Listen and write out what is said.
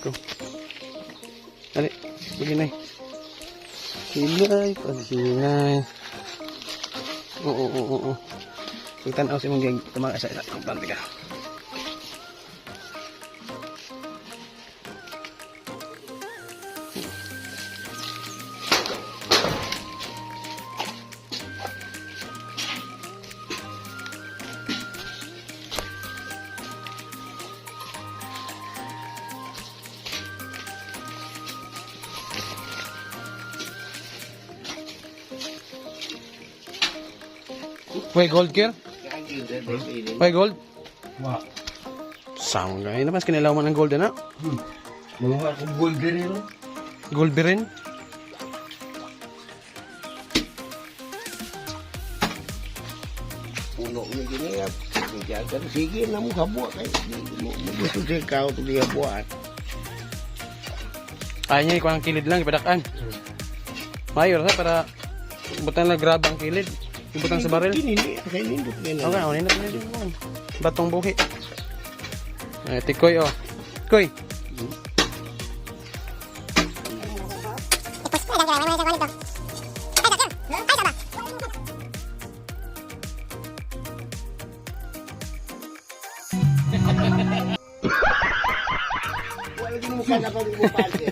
ko. Dali, maginay. Hilay, paghinay. Oo. Pagtanaw si mong gig, tumaga sa ang plante ka. Wait, gold gear? Wait, gold? Wah. Sound guy. Naman kinilaman ng gold na? Mga akong gold din yun. Gold rin? Puno mo ginayap. Sige na mo kabuat. Gusto siya ikaw ito niya buat. Kaya niya ikuha ng kilid lang, ipadakan. Mayor sa para butan lang grab ang kilid. Ibutang sa baril. Hindi. Kaya nindot Okay, nga na. unin na din mo. Batong buhi. Ay, tikoy oh. Tikoy. Wala din mo ka na pag-upalde.